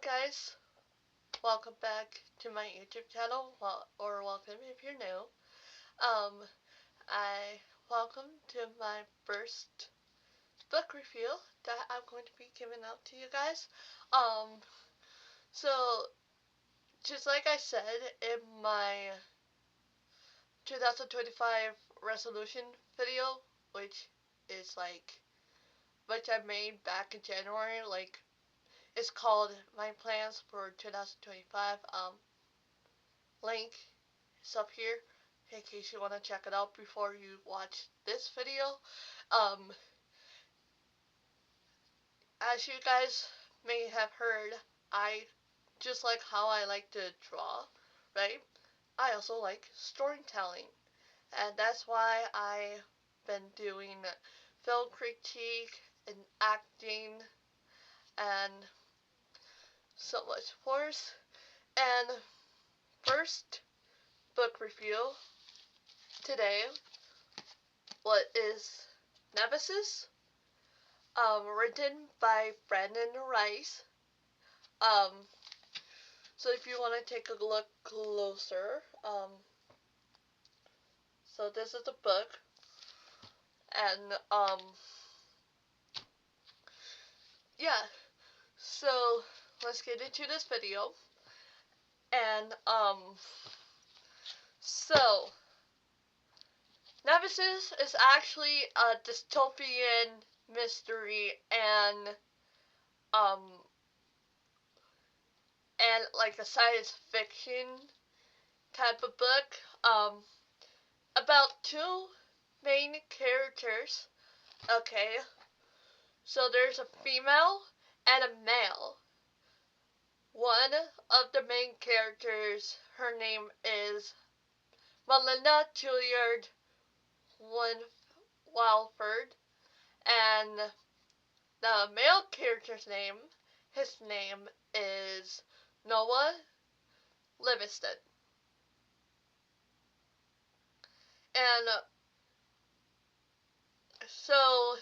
Guys, welcome back to my YouTube channel, or welcome if you're new. I welcome to my first book review that I'm going to be giving out to you guys. Um, so just like I said in my 2025 resolution video, which is which I made back in January, it's called My Plans for 2025. Link is up here in case you want to check it out before you watch this video. Um, as you guys may have heard, I just like how I like to draw, right? I also like storytelling, and that's why I've been doing film critique and acting and so much force. And first book review today, what is Nemesis? Written by Brendan Reichs. Um, so if you want to take a look closer, so this is the book, and yeah. So let's get into this video, and so Nemesis is actually a dystopian mystery um and like a science fiction type of book about two main characters. Okay, so there's a female and a male. One of the main characters, her name is Melinda Juilliard Walford, and the male character's name, his name is Noah Livingston. And so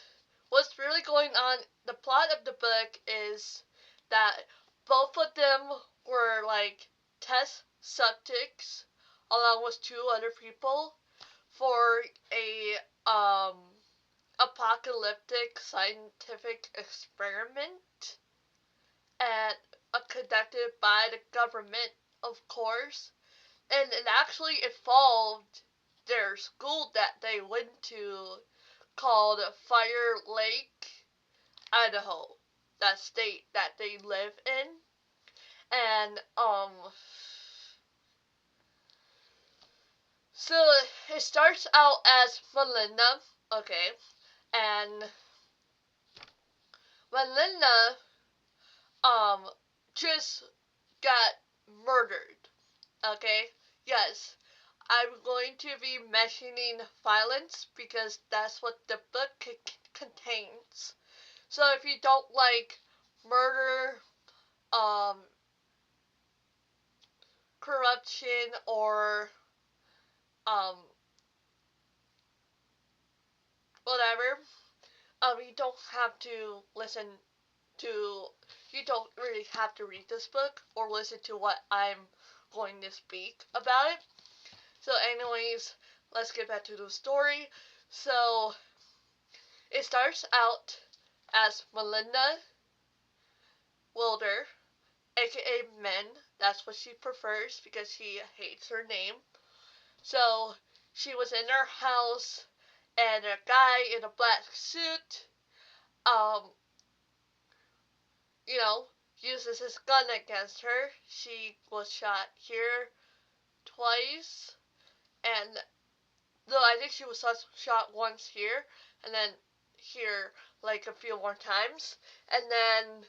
what's really going on, the plot of the book is that both of them were like test subjects along with two other people for a apocalyptic scientific experiment and conducted by the government, of course, and it actually involved their school that they went to called Fire Lake, Idaho, that state that they live in. And so it starts out as Melinda, okay, and Melinda just got murdered, okay? Yes, I'm going to be mentioning violence because that's what the book contains. So if you don't like murder, corruption, or whatever, you don't have to listen to. You don't really have to read this book or listen to what I'm going to speak about it. So, anyways, let's get back to the story. So, it starts out as Melinda Wilder, aka Men. That's what she prefers because she hates her name. So, she was in her house, and a guy in a black suit, um, uses his gun against her. She was shot here twice, and though I think she was shot once here, and then here like a few more times, and then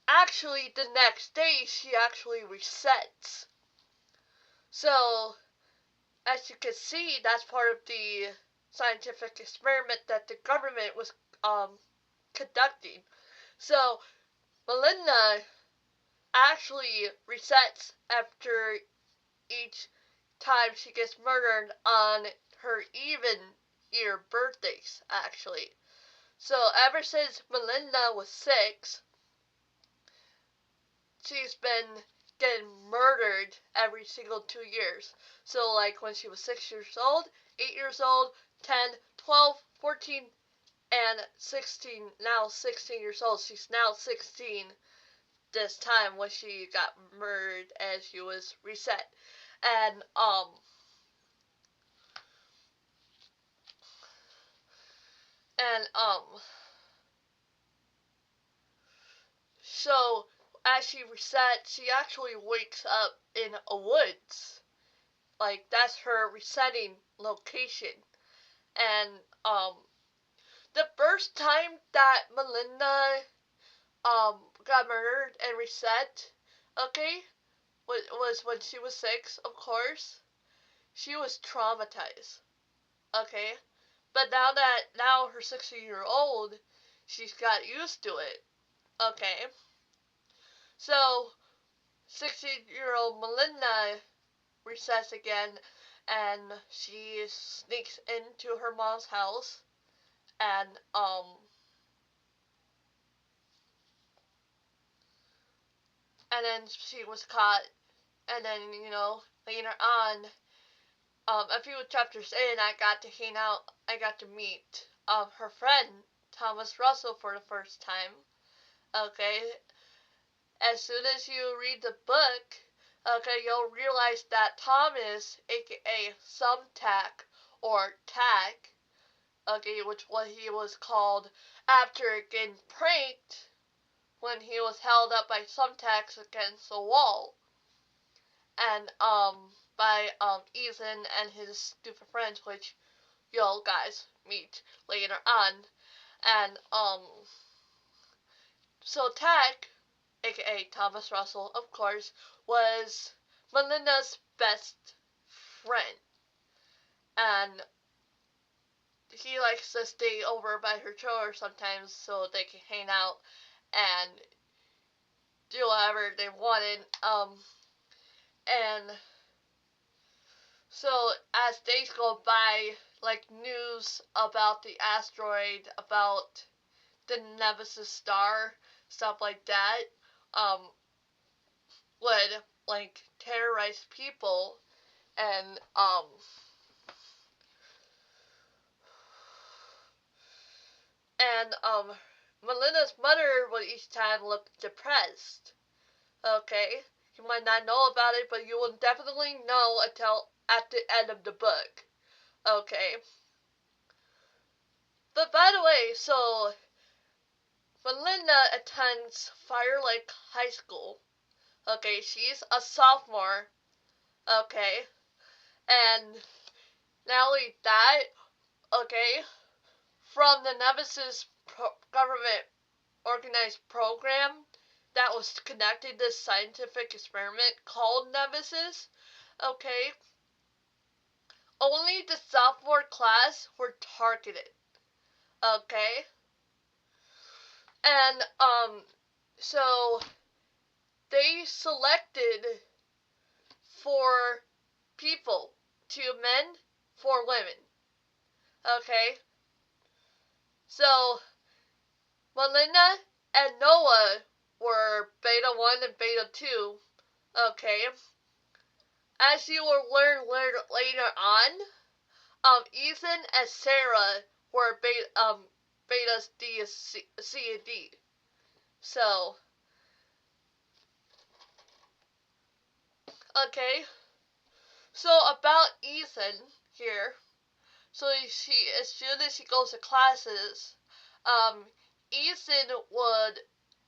actually the next day she actually resets. So as you can see, that's part of the scientific experiment that the government was conducting. So Melinda actually resets after each time she gets murdered on her even year birthdays, actually. So ever since Melinda was 6, she's been getting murdered every single 2 years. So, like, when she was 6 years old, 8 years old, 10, 12, 14, and 16, now 16 years old. She's now 16 this time when she got murdered and she was reset. And, and, so, as she resets, she actually wakes up in a woods. Like, that's her resetting location. And, the first time that Melinda, got murdered and reset, okay, was when she was 6, of course. She was traumatized, okay? But now her 16-year-old, she's got used to it, okay? So, 16-year-old Melinda resets again, and she sneaks into her mom's house, and, and then she was caught, and then, later on, a few chapters in, I got to meet, her friend, Thomas Russell, for the first time, okay? As soon as you read the book, okay, you'll realize that Thomas, aka Thumbtack, or Tack, okay, which what he was called after getting pranked when he was held up by thumbtacks against the wall, and by Ethan and his stupid friends, which you'll guys meet later on. And so Tack, aka Thomas Russell, of course, was Melinda's best friend, and he likes to stay over by her chore sometimes so they can hang out and do whatever they wanted. And so as days go by, like news about the asteroid, about the Nemesis star, stuff like that, would like terrorize people, and Melinda's mother would each time look depressed. Okay? You might not know about it, but you will definitely know until at the end of the book. Okay? But by the way, so Melinda attends Fire Lake High School. Okay, she's a sophomore. Okay? And not only that, okay, from the Nemesis government organized program that was conducting this scientific experiment called Nemesis, okay, only the sophomore class were targeted, okay, and, so they selected 4 people, 2 men, 4 women, okay, so Melinda and Noah were Beta 1 and Beta 2, okay. As you will learn later on, Ethan and Sarah were betas D, C, and D. So, okay. So about Ethan here. So as soon as she goes to classes, Ethan would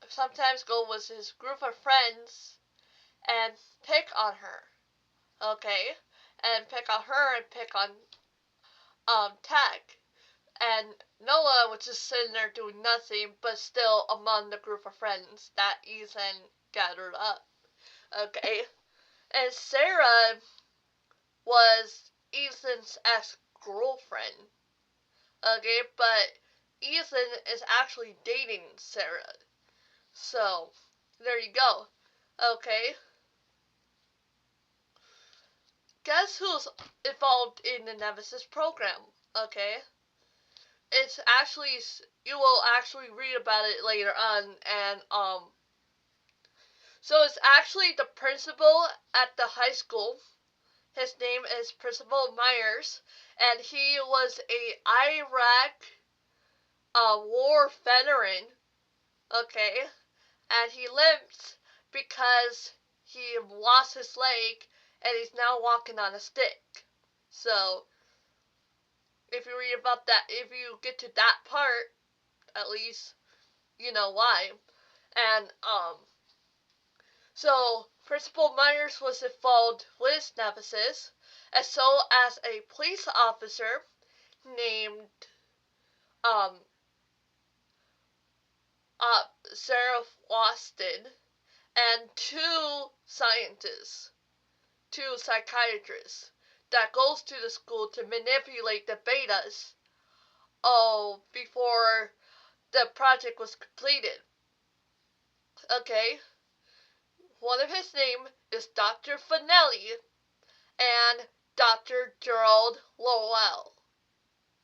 sometimes go with his group of friends and pick on her. Okay? And pick on her and pick on, Tack. And Noah was just sitting there doing nothing, but still among the group of friends that Ethan gathered up. Okay? And Sarah was Ethan's ex-girlfriend. Okay? But Ethan is actually dating Sarah. So, there you go. Okay? Guess who's involved in the Nemesis program? Okay? It's actually, you will actually read about it later on, and, So it's actually the principal at the high school. His name is Principal Myers, and he was a Iraq war veteran. Okay, and he limps because he lost his leg and he's now walking on a stick. So if you read about that, if you get to that part, at least you know why. And so Principal Myers was involved with Nemesis, as so as a police officer named um Sarah Waston, and two scientists, two psychiatrists that goes to the school to manipulate the betas before the project was completed. Okay, one of his name is Dr. Finelli and Dr. Gerald Lowell.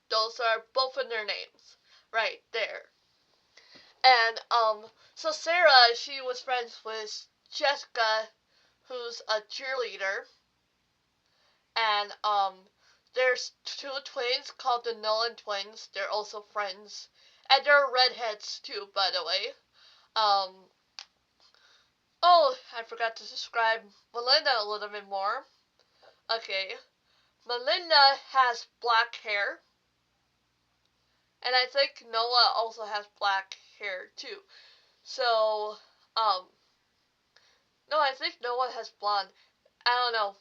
Those are both of their names right there. And so Sarah, she was friends with Jessica, who's a cheerleader, and there's two twins called the Nolan twins. They're also friends, and they're redheads too, by the way. Oh, I forgot to describe Melinda a little bit more. Okay, Melinda has black hair, and I think Noah also has black hair too. So, no, I think Noah has blonde. I don't know.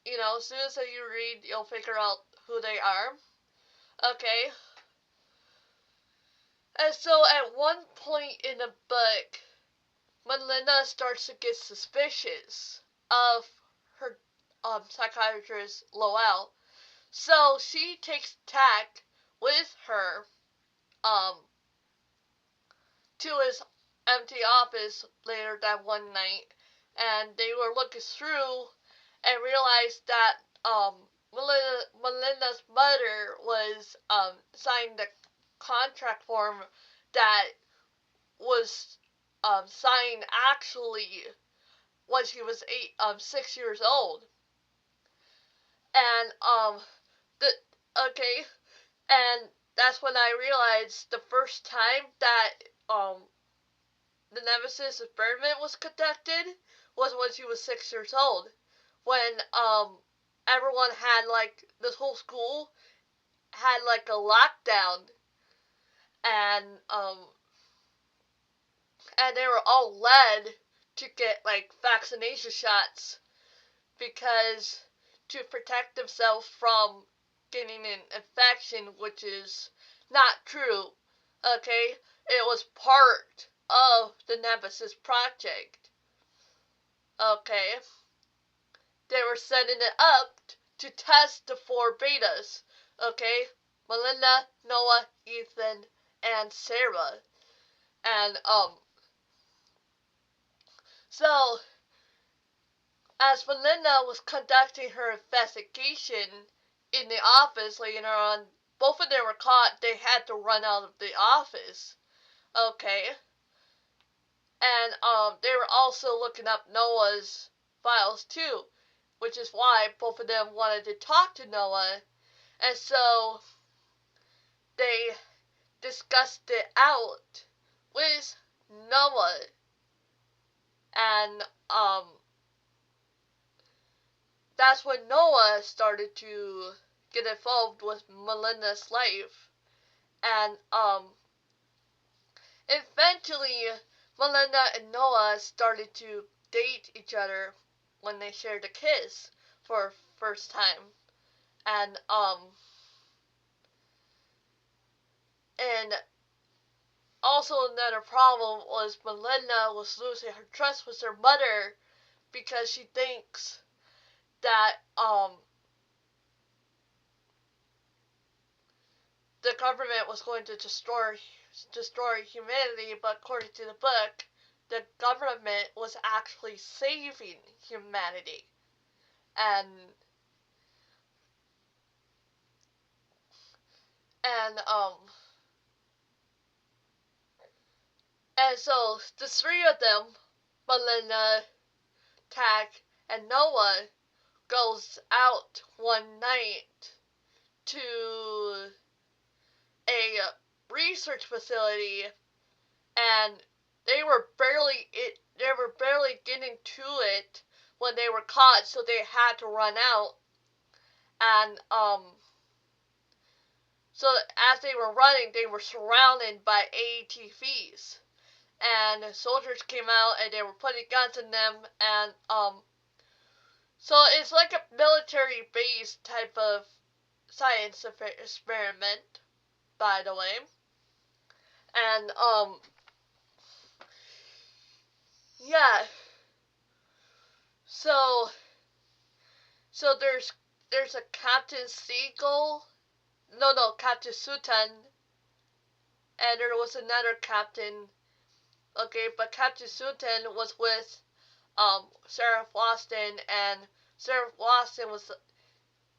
You know, as soon as you read, you'll figure out who they are. Okay. And so at one point in the book, Melinda starts to get suspicious of her psychiatrist Lowell. So she takes tack with her to his empty office later that one night, and they were looking through and realized that Melinda's mother was signed the contract form that was signed actually when she was 6 years old, and the okay, and that's when I realized the first time that the Nemesis experiment was conducted was when she was 6 years old, when everyone had like this whole school had like a lockdown, and and they were all led to get like vaccination shots because to protect themselves from getting an infection, which is not true. Okay, it was part of the Nemesis project. Okay, they were setting it up to test the four betas. Okay, Melinda, Noah, Ethan, and Sarah. And so as Melinda was conducting her investigation in the office later on, both of them were caught. They had to run out of the office. Okay. And they were also looking up Noah's files too, which is why both of them wanted to talk to Noah. And so they discussed it out with Noah. And that's when Noah started to get involved with Melinda's life. And eventually Melinda and Noah started to date each other when they shared a kiss for first time. And also another problem was Melinda was losing her trust with her mother because she thinks that the government was going to destroy humanity, but according to the book, the government was actually saving humanity. And and um and so the three of them Melinda, Tack, and Noah goes out one night to a research facility, and they were barely getting to it when they were caught, so they had to run out. And so as they were running, they were surrounded by ATVs, and soldiers came out and they were putting guns in them, and so it's like a military base type of science experiment, by the way. And yeah, so there's a Captain Seagull, no, Captain Sutton, and there was another captain. Okay, but Captain Sutton was with Sarah Boston, and Sarah Boston was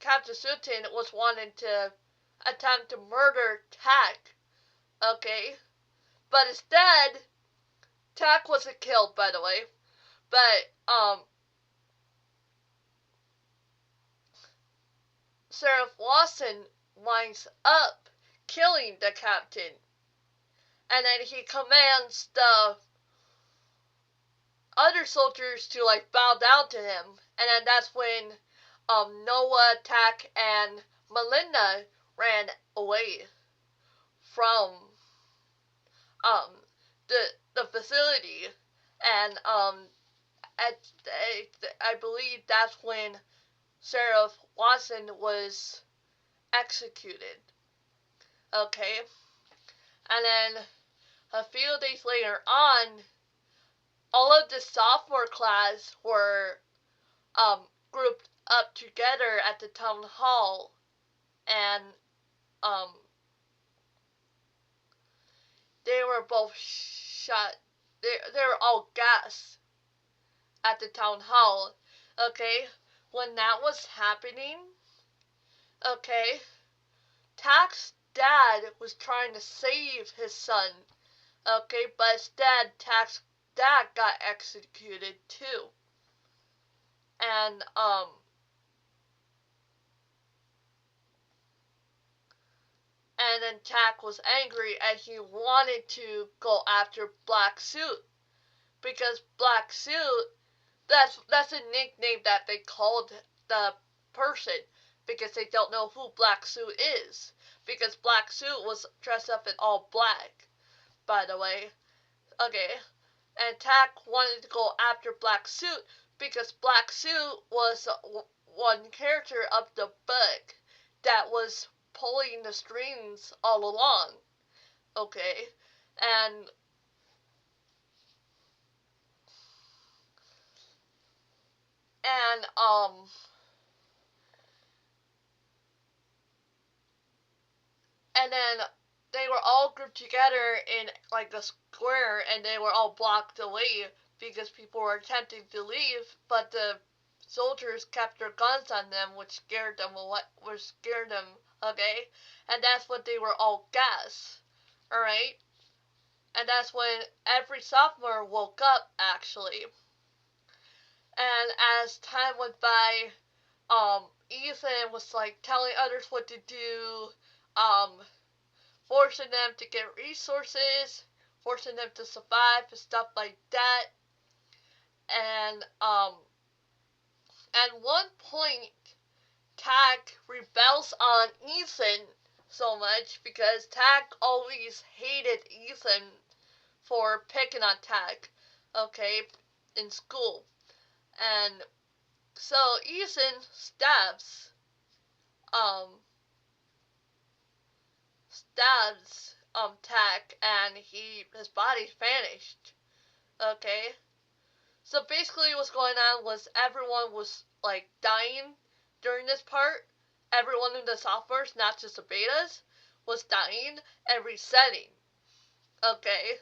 Captain Sutton was wanting to attempt to murder Tack. Okay, but instead Tack wasn't killed, by the way. But Sarah Boston winds up killing the captain, and then he commands the other soldiers to like bow down to him, and then that's when Noah, Tack, and Melinda ran away from um the facility, and I believe that's when Sarah Watson was executed. Okay, and then a few days later on, all of the sophomore class were grouped up together at the town hall, and they were both shot. They were all gassed at the town hall. Okay, when that was happening, okay, Tack's dad was trying to save his son. Okay, but instead Tack's dad got executed too. And then Tack was angry and he wanted to go after Black Suit, because Black Suit, that's a nickname that they called the person, because they don't know who Black Suit is, because Black Suit was dressed up in all black, by the way. Okay, and Tack wanted to go after Black Suit because Black Suit was one character of the book that was pulling the strings all along. Okay, and and and then they were all grouped together in like a square, and they were all blocked away because people were attempting to leave, but the soldiers kept their guns on them, which scared them. Okay, and that's when they were all gassed. All right, and that's when every sophomore woke up actually. And as time went by, Ethan was like telling others what to do, forcing them to get resources, forcing them to survive and stuff like that. And at one point, Tack rebels on Ethan so much because Tack always hated Ethan for picking on Tack, okay, in school. And so Ethan stabs Tack, and his body's vanished. Okay? So basically what's going on was everyone was like dying during this part. Everyone in the sophomores, not just the betas, was dying and resetting. Okay?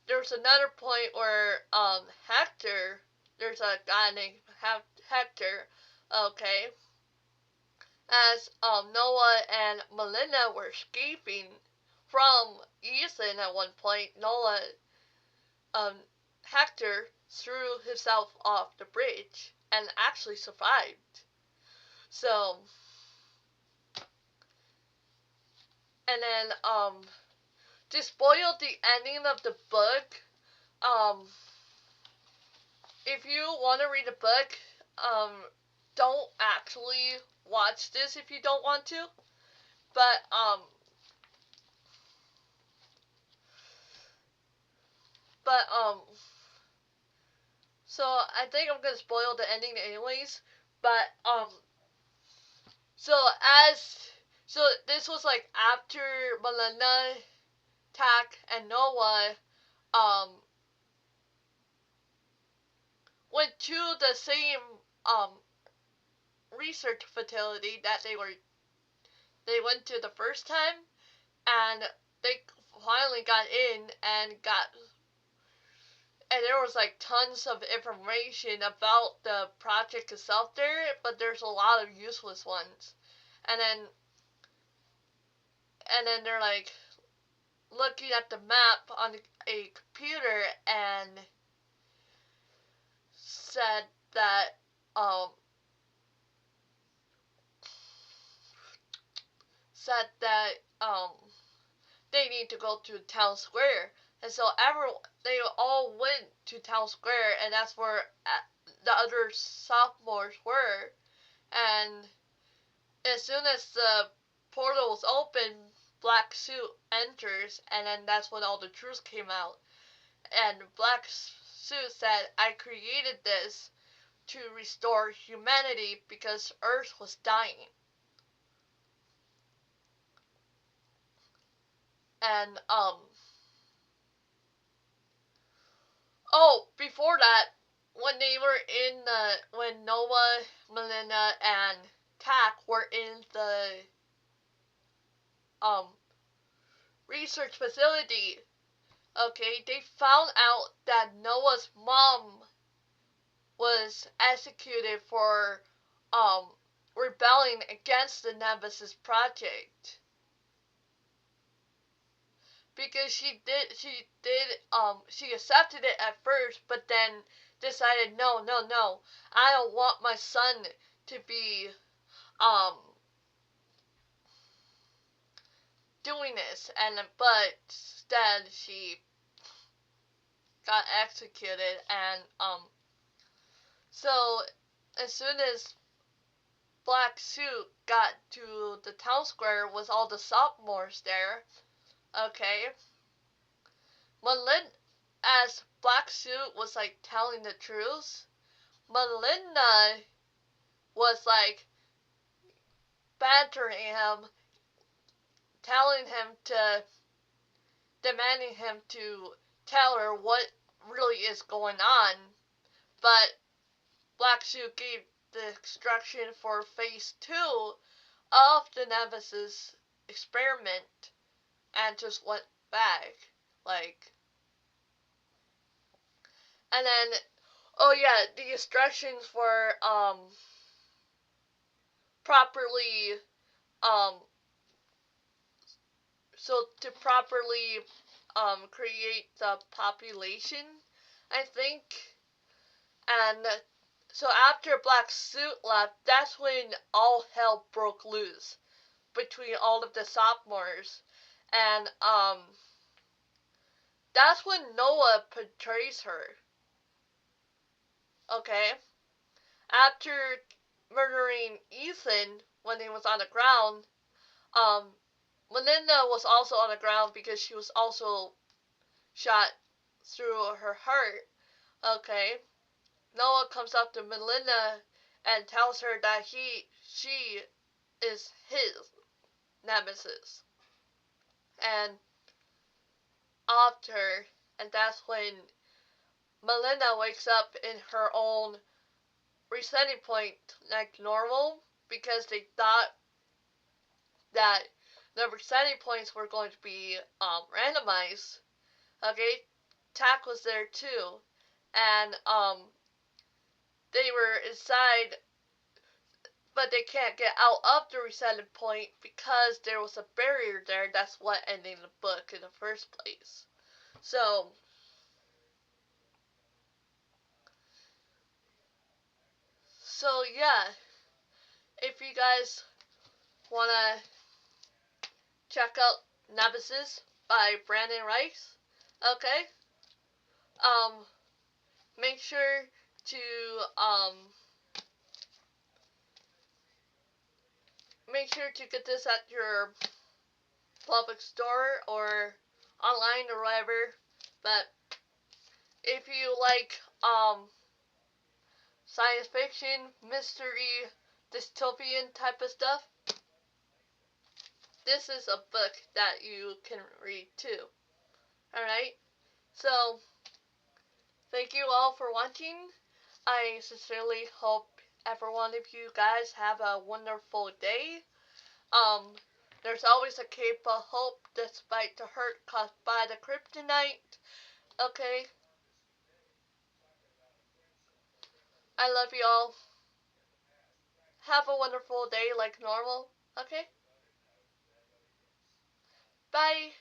There's another point where Hector, there's a guy named Hector, okay, as Noah and Melinda were escaping from Ethan at one point, Noah Hector threw himself off the bridge and actually survived. So, and then, to spoil the ending of the book, um, if you want to read a book, don't actually watch this if you don't want to. But, but, so I think I'm gonna spoil the ending anyways. But, so as, so this was like after Melinda, Tak, and Noah, went to the same, research facility that they went to the first time, and they finally got in and there was like tons of information about the project itself there, but there's a lot of useless ones. And then they're like looking at the map on a computer and said that um said that they need to go to town square. And so they all went to town square, and that's where the other sophomores were. And as soon as the portal was open, Black Suit enters, and then that's when all the truth came out. And Black Suit said, "I created this to restore humanity because Earth was dying." And oh, before that, when they were when Noah, Melinda, and Tak were in the um research facility, okay, they found out that Noah's mom was executed for rebelling against the Nemesis project. Because she accepted it at first, but then decided, no, I don't want my son to be doing this, but instead she got executed. And so as soon as Black Suit got to the town square with all the sophomores there, okay, as Black Suit was like telling the truth, Melinda was like bantering him, demanding him to tell her what really is going on. But Black Suit gave the instruction for phase 2 of the Nemesis experiment and just went back. Like, and then, oh yeah, the instructions for, properly, so to properly, create the population, I think. And so after Black Suit left, that's when all hell broke loose between all of the sophomores. And, that's when Noah betrays her. Okay? After murdering Ethan when he was on the ground, Melinda was also on the ground because she was also shot through her heart. Okay? Noah comes up to Melinda and tells her that she is his nemesis. And after, and that's when Melinda wakes up in her own resetting point like normal, because they thought that the resetting points were going to be randomized. Okay, Tak was there too, and they were inside, but they can't get out of the resetting point because there was a barrier there. That's what ended the book in the first place. So So yeah, if you guys wanna check out Nemesis by Brendan Reichs, okay, um, make sure to make sure to get this at your public store or online or whatever. But if you like science fiction, mystery, dystopian type of stuff, this is a book that you can read too. Alright? So, thank you all for watching. I sincerely hope every one of you guys have a wonderful day. There's always a cape of hope despite the hurt caused by the kryptonite. Okay? I love you all. Have a wonderful day like normal. Okay? Bye.